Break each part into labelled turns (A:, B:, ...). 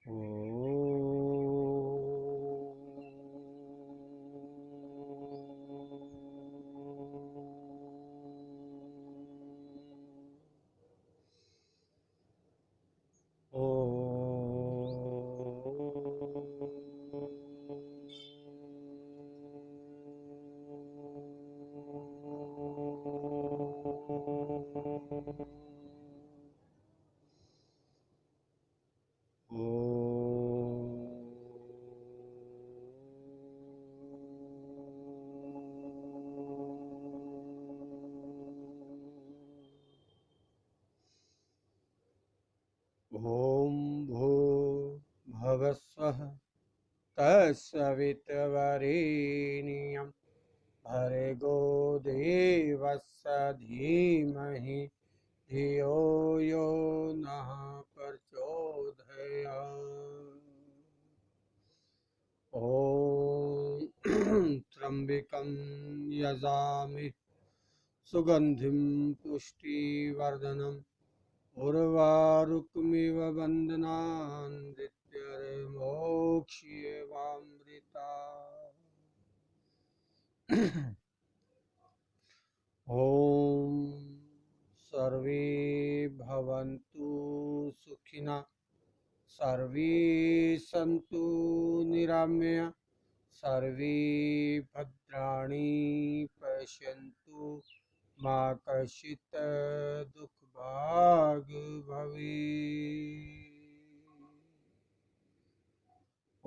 A: ओ ॐ भो भवस्वः तत्सवितुर्वरेण्यं भर्गो देवस्य धीमहि धियो यो नः प्रचोदयात्। ॐ त्र्यम्बकं यजामि सुगन्धिं पुष्टिवर्धनम् उर्वारुकमिव बन्धनान् मृत्युर्मोक्ष्येवामृता। ॐ सर्वे भवन्तु सुखिनः सर्वे सन्तु निरामया सर्वे भद्राणि पश्यन्तु मा कश्चित् दुःखभाग् भवेत्। ॐ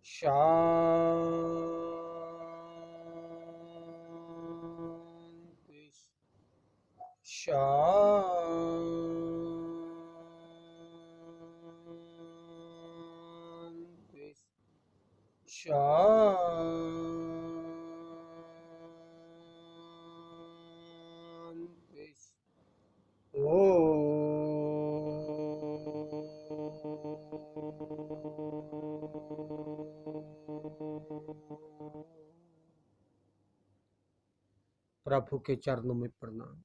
A: शान्ति शान्ति शान्ति। प्रभु के चरणों में प्रणाम।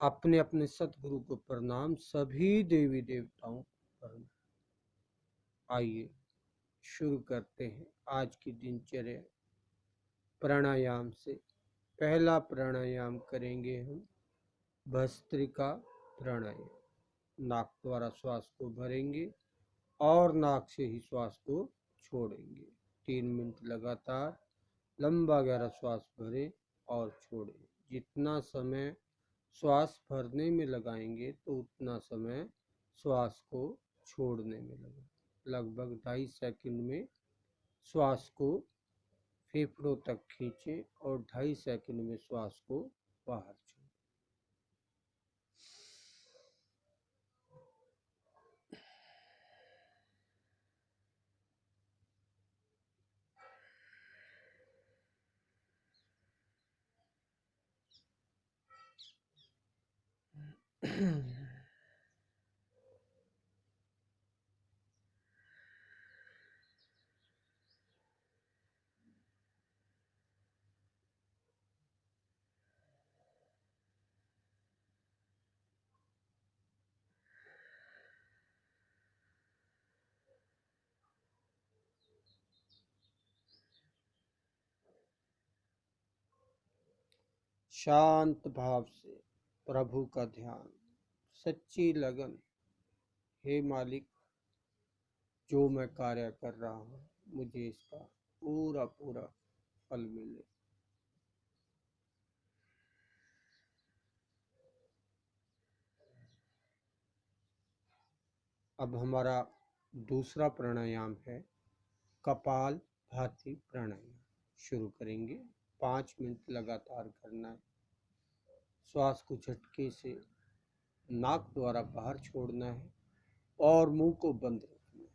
A: अपने अपने सतगुरु को प्रणाम। सभी देवी देवताओं को प्रणाम। आइए शुरू करते हैं आज की दिनचर्या प्राणायाम से। पहला प्राणायाम करेंगे हम भस्त्रिका प्राणायाम। नाक द्वारा श्वास को भरेंगे और नाक से ही श्वास को छोड़ेंगे। 3 मिनट लगातार लंबा गहरा श्वास भरें और छोड़ें। जितना समय श्वास भरने में लगाएंगे तो उतना समय श्वास को छोड़ने में लगेगा। लगभग 2.5 सेकंड में श्वास को फेफड़ों तक खींचें और 2.5 सेकंड में श्वास को बाहर छोड़ें। शांत भाव से प्रभु का ध्यान, सच्ची लगन। हे मालिक, जो मैं कार्य कर रहा हूँ मुझे इसका पूरा पूरा फल मिले। अब हमारा दूसरा प्राणायाम है कपाल भाती प्राणायाम। शुरू करेंगे। 5 मिनट लगातार करना है। श्वास को झटके से नाक द्वारा बाहर छोड़ना है और मुंह को बंद रखना है।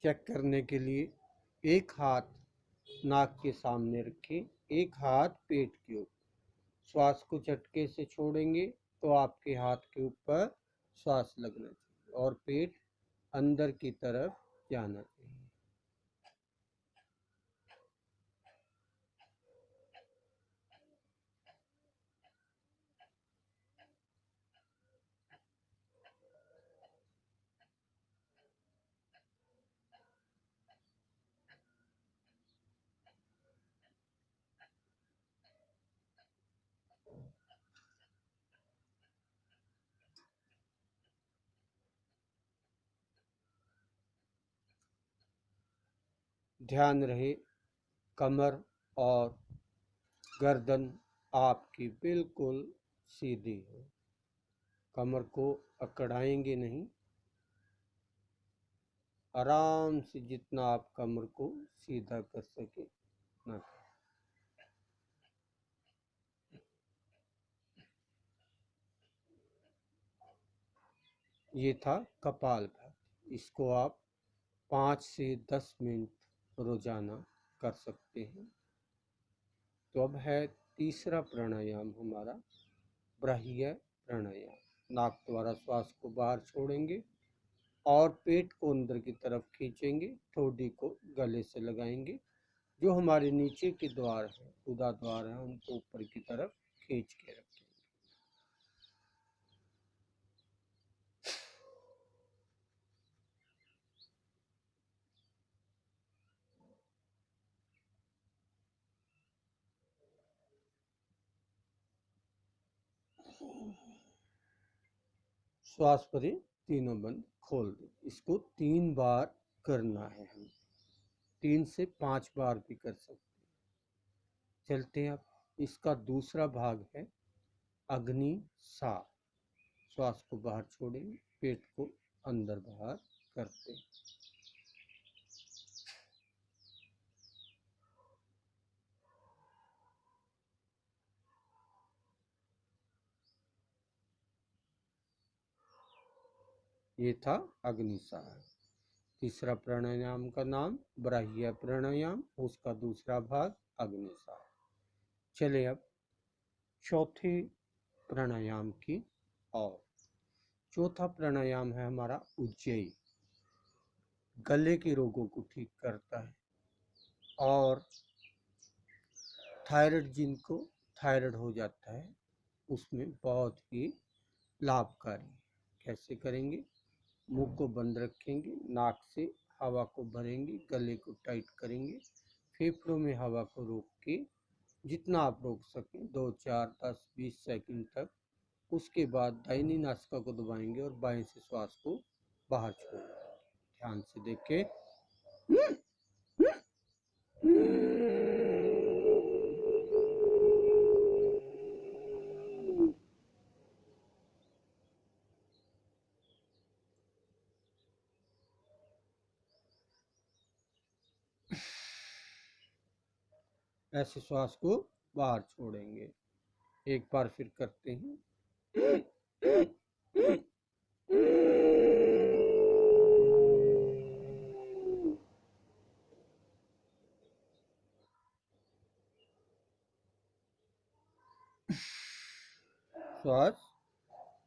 A: चेक करने के लिए एक हाथ नाक के सामने रखें, एक हाथ पेट के ऊपर। श्वास को झटके से छोड़ेंगे तो आपके हाथ के ऊपर श्वास लगना चाहिए और पेट अंदर की तरफ जाना चाहिए। ध्यान रहे कमर और गर्दन आपकी बिल्कुल सीधी हो, कमर को अकड़ाएंगे नहीं, आराम से जितना आप कमर को सीधा कर सके ना करें। ये था कपालभाति। इसको आप 5 से 10 मिनट रोजाना कर सकते हैं। तो अब है तीसरा प्राणायाम हमारा ब्राह्य प्राणायाम। नाक द्वारा श्वास को बाहर छोड़ेंगे और पेट को अंदर की तरफ खींचेंगे, ठोडी को गले से लगाएंगे, जो हमारे नीचे के द्वार है, उदा द्वार है, उनको ऊपर की तरफ खींच के रखेंगे। श्वास भरें, तीनों बंद, खोल दें। इसको 3 बार करना है, हम 3 से 5 बार भी कर सकते हैं। चलते हैं अब। इसका दूसरा भाग है अग्नि सार। श्वास को बाहर छोड़ें, पेट को अंदर बाहर करते हैं। ये था अग्निसार। तीसरा प्राणायाम का नाम ब्राह्य प्राणायाम, उसका दूसरा भाग अग्निसार। चले अब चौथे प्राणायाम की ओर। चौथा प्राणायाम है हमारा उज्जयी। गले के रोगों को ठीक करता है और थायराइड, जिनको थायराइड हो जाता है उसमें बहुत ही लाभकारी। कैसे करेंगे? मुंह को बंद रखेंगे, नाक से हवा को भरेंगे, गले को टाइट करेंगे, फेफड़ों में हवा को रोक के जितना आप रोक सकें 2, 4, 10, 20 सेकंड तक। उसके बाद दाहिनी नासिका को दबाएंगे और बाएं से श्वास को बाहर छोड़ेंगे। ध्यान से देखें। ऐसे श्वास को बाहर छोड़ेंगे। एक बार फिर करते हैं। श्वास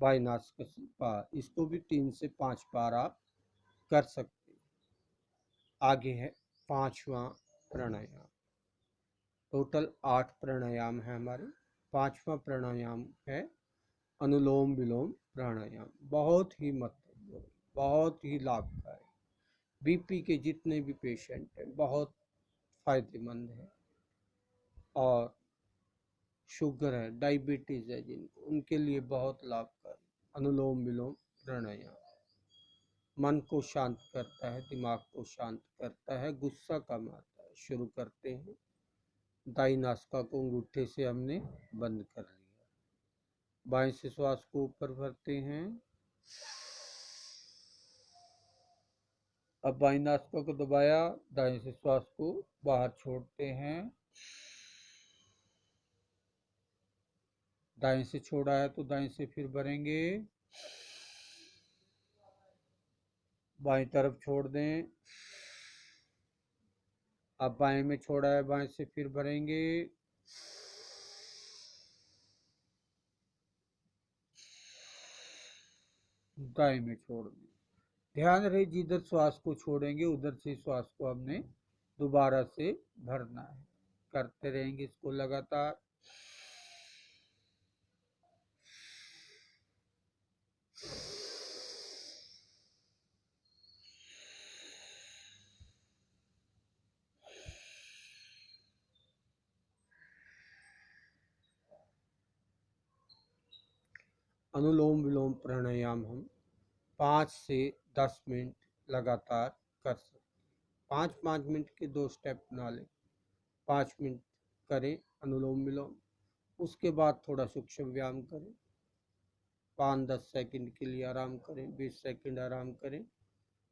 A: बाई नासिका से बाहर। इसको भी 3 से 5 बार आप कर सकते हैं। आगे है 5वां प्राणायाम। टोटल 8 प्राणायाम है हमारे। 5वां प्राणायाम है अनुलोम विलोम प्राणायाम। बहुत ही महत्वपूर्ण, बहुत ही लाभकारी। बीपी के जितने भी पेशेंट हैं बहुत फायदेमंद है, और शुगर है, डायबिटीज है जिनको, उनके लिए बहुत लाभकारी। अनुलोम विलोम प्राणायाम मन को शांत करता है, दिमाग को शांत करता है, गुस्सा कम आता है। शुरू करते हैं। दाई नासिका को अंगूठे से हमने बंद कर लिया। बाएं से श्वास को ऊपर भरते हैं। अब बाई नासिका को दबाया, दाएं से श्वास को बाहर छोड़ते हैं। दाएं से छोड़ा है तो दाएं से फिर भरेंगे। बाईं तरफ छोड़ दें। अब बाएं में छोड़ा है, बाएं से फिर भरेंगे। दाएं में छोड़ दें। ध्यान रहे जिधर श्वास को छोड़ेंगे उधर से श्वास को हमने दोबारा से भरना है। करते रहेंगे इसको लगातार। अनुलोम विलोम प्राणायाम हम 5 से 10 मिनट लगातार कर सकते हैं। 5-5 मिनट के 2 स्टेप बना लें। 5 मिनट करें अनुलोम विलोम, उसके बाद थोड़ा सूक्ष्म व्यायाम करें। 5-10 सेकंड के लिए आराम करें, 20 सेकंड आराम करें,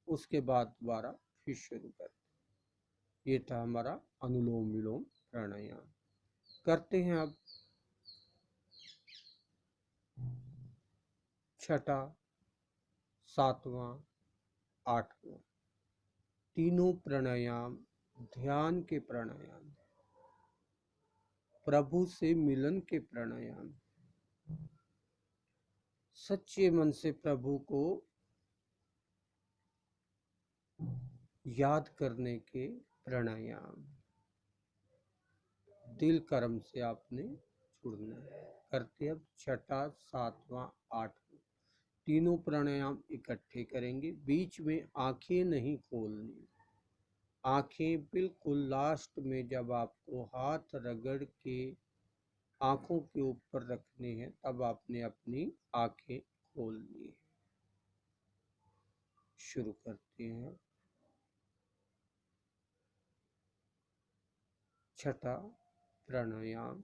A: उसके बाद दोबारा फिर शुरू करें। ये था हमारा अनुलोम विलोम प्राणायाम। करते हैं अब छठा, सातवां, आठवां। तीनों प्राणायाम ध्यान के प्राणायाम, प्रभु से मिलन के प्राणायाम, सच्चे मन से प्रभु को याद करने के प्राणायाम। दिल कर्म से आपने जुड़ना है। करते अब छठा, सातवां, आठवां। तीनों प्राणायाम इकट्ठे करेंगे। बीच में आंखें नहीं खोलनी। आंखें बिल्कुल लास्ट में जब आपको हाथ रगड़ के आंखों के ऊपर रखने हैं तब आपने अपनी आंखें खोलनी है। शुरू करते हैं। छठा प्राणायाम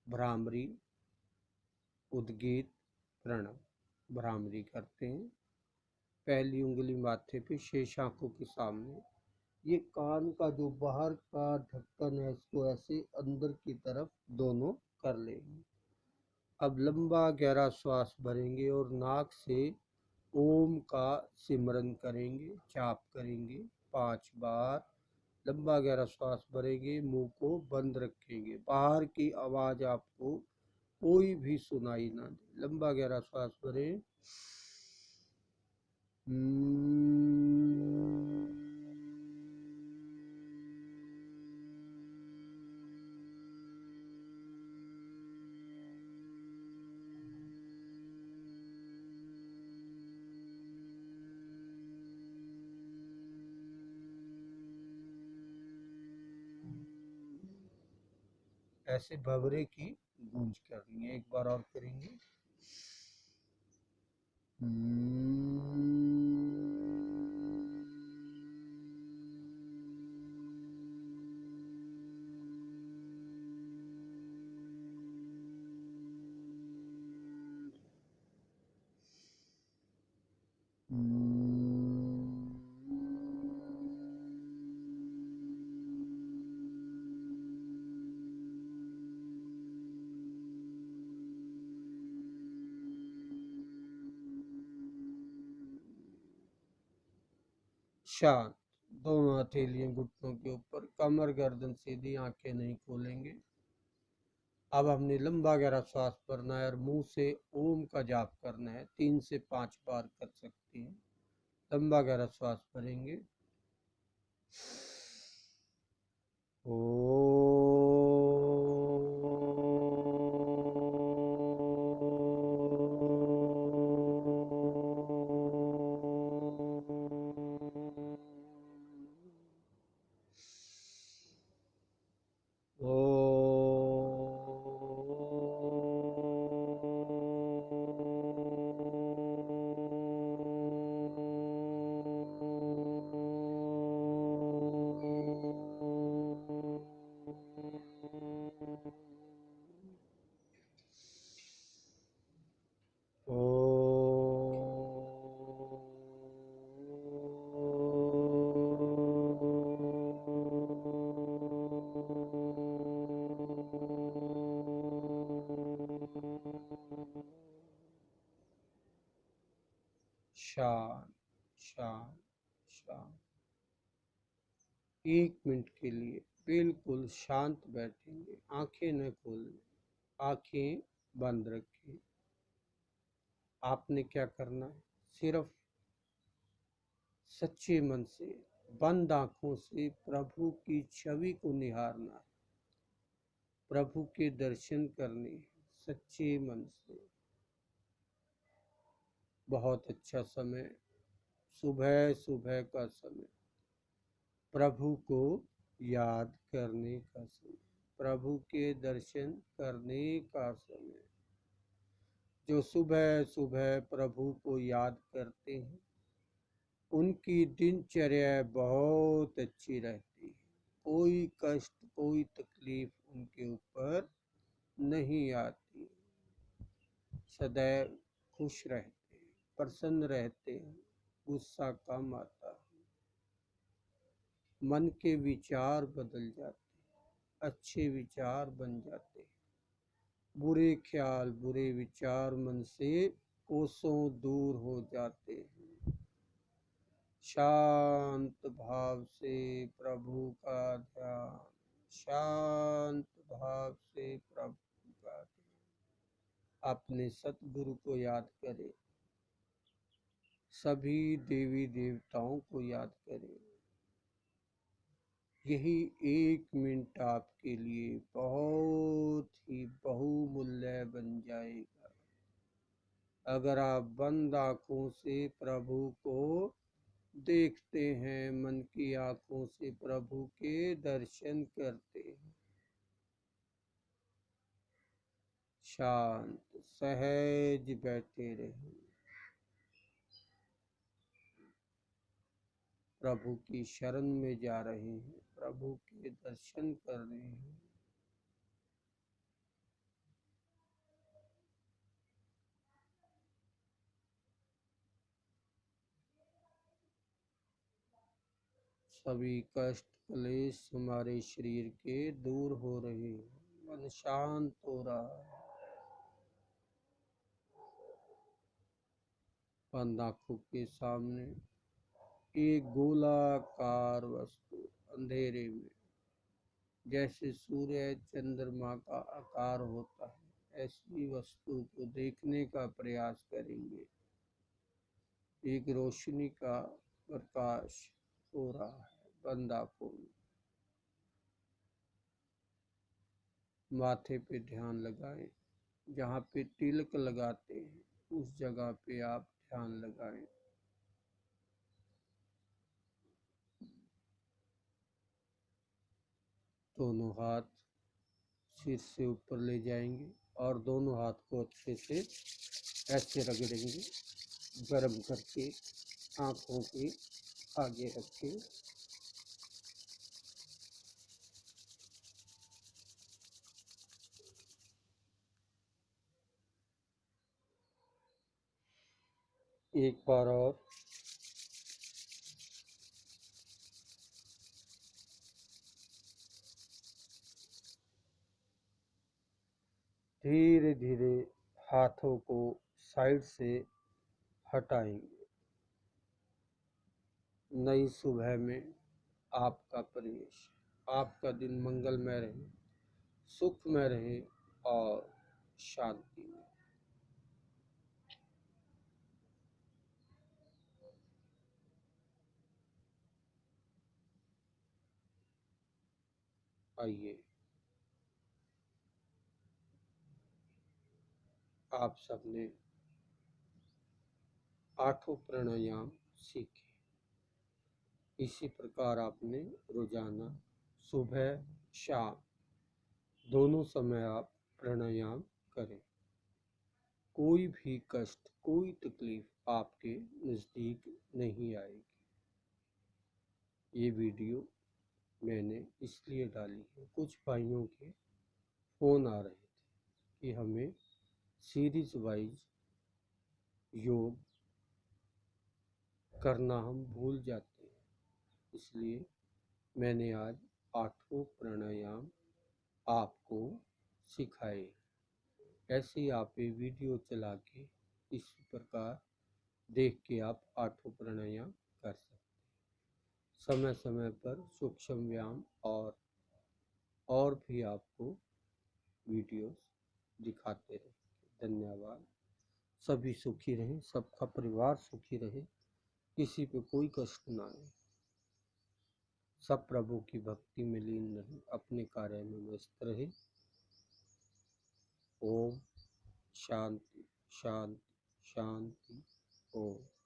A: भ्रामरी उद्गीत प्रणव। भ्रामरी करते हैं। पहली उंगली माथे पे, शेष आंखों के सामने। ये कान का जो बाहर का ढक्कन है इसको ऐसे अंदर की तरफ दोनों कर लेंगे। अब लंबा गहरा श्वास भरेंगे और नाक से ओम का सिमरन करेंगे, जाप करेंगे 5 बार। लंबा गहरा श्वास भरेंगे, मुंह को बंद रखेंगे, बाहर की आवाज आपको कोई भी सुनाई ना दे। लंबा गहरा श्वास भरें। ऐसे भवरे की गूंज करनी है। एक बार और करेंगे। शांत। दोनों हथेलियां घुटनों के ऊपर, कमर गर्दन सीधी, आंखें नहीं खोलेंगे। अब हमने लंबा गहरा श्वास भरना है और मुंह से ओम का जाप करना है। 3 से 5 बार कर सकते हैं। लंबा गहरा श्वास भरेंगे। ओ शांत शांत शांत। 1 मिनट के लिए बिल्कुल शांत बैठेंगे, आंखें न खोलें, आंखें बंद रखें। आपने क्या करना है, सिर्फ सच्चे मन से बंद आंखों से प्रभु की छवि को निहारना है, प्रभु के दर्शन करने सच्चे मन से। बहुत अच्छा समय, सुबह सुबह का समय, प्रभु को याद करने का समय, प्रभु के दर्शन करने का समय। जो सुबह सुबह प्रभु को याद करते हैं उनकी दिनचर्या बहुत अच्छी रहती है, कोई कष्ट कोई तकलीफ उनके ऊपर नहीं आती, सदैव खुश रहते हैं, प्रसन्न रहते हैं, गुस्सा कम आता है, मन के विचार बदल जाते हैं, अच्छे विचार बन जाते हैं, बुरे ख्याल बुरे विचार मन से कोसों दूर हो जाते हैं। शांत भाव से प्रभु का ध्यान, शांत भाव से प्रभु का ध्यान। अपने सतगुरु को याद करें, सभी देवी देवताओं को याद करें। यही 1 मिनट आपके लिए बहुत ही बहुमूल्य बन जाएगा। अगर आप बंद आंखों से प्रभु को देखते हैं, मन की आंखों से प्रभु के दर्शन करते हैं, शांत सहज बैठे रहें, प्रभु की शरण में जा रहे हैं, प्रभु के दर्शन कर रहे हैं। सभी कष्ट क्लेश हमारे शरीर के दूर हो रहे हैं, मन शांत हो रहा है। बंद आंखों के सामने एक गोलाकार वस्तु अंधेरे में, जैसे सूर्य चंद्रमा का आकार होता है, ऐसी वस्तु को देखने का प्रयास करेंगे। एक रोशनी का प्रकाश हो रहा है बंद आंखों में। माथे पे ध्यान लगाएं, जहाँ पे तिलक लगाते हैं उस जगह पे आप ध्यान लगाएं। दोनों हाथ सिर से ऊपर ले जाएंगे और दोनों हाथ को अच्छे से ऐसे रगड़ेंगे, गर्म करके आंखों के आगे रखें। एक बार और धीरे धीरे हाथों को साइड से हटाएंगे। नई सुबह में आपका प्रवेश, आपका दिन मंगलमय रहे, सुखमय रहे और शांति में। आइए, आप सबने 8 प्राणायाम सीखे। इसी प्रकार आपने रोजाना सुबह शाम दोनों समय आप प्राणायाम करें। कोई भी कष्ट कोई तकलीफ आपके नज़दीक नहीं आएगी। ये वीडियो मैंने इसलिए डाली है, कुछ भाइयों के फ़ोन आ रहे थे कि हमें सीरीज वाइज योग करना हम भूल जाते हैं, इसलिए मैंने आज 8 प्राणायाम आपको सिखाए। ऐसे आप ये वीडियो चला के इस प्रकार देख के आप 8 प्राणायाम कर सकते हैं। समय समय पर सूक्ष्म व्यायाम और भी आपको वीडियोस दिखाते रहे। धन्यवाद। सभी सुखी रहें, सबका परिवार सुखी रहे, किसी पे कोई कष्ट ना आए, सब प्रभु की भक्ति में लीन रहे, अपने कार्य में व्यस्त रहे। ओम शांति शांति शांति। ओम।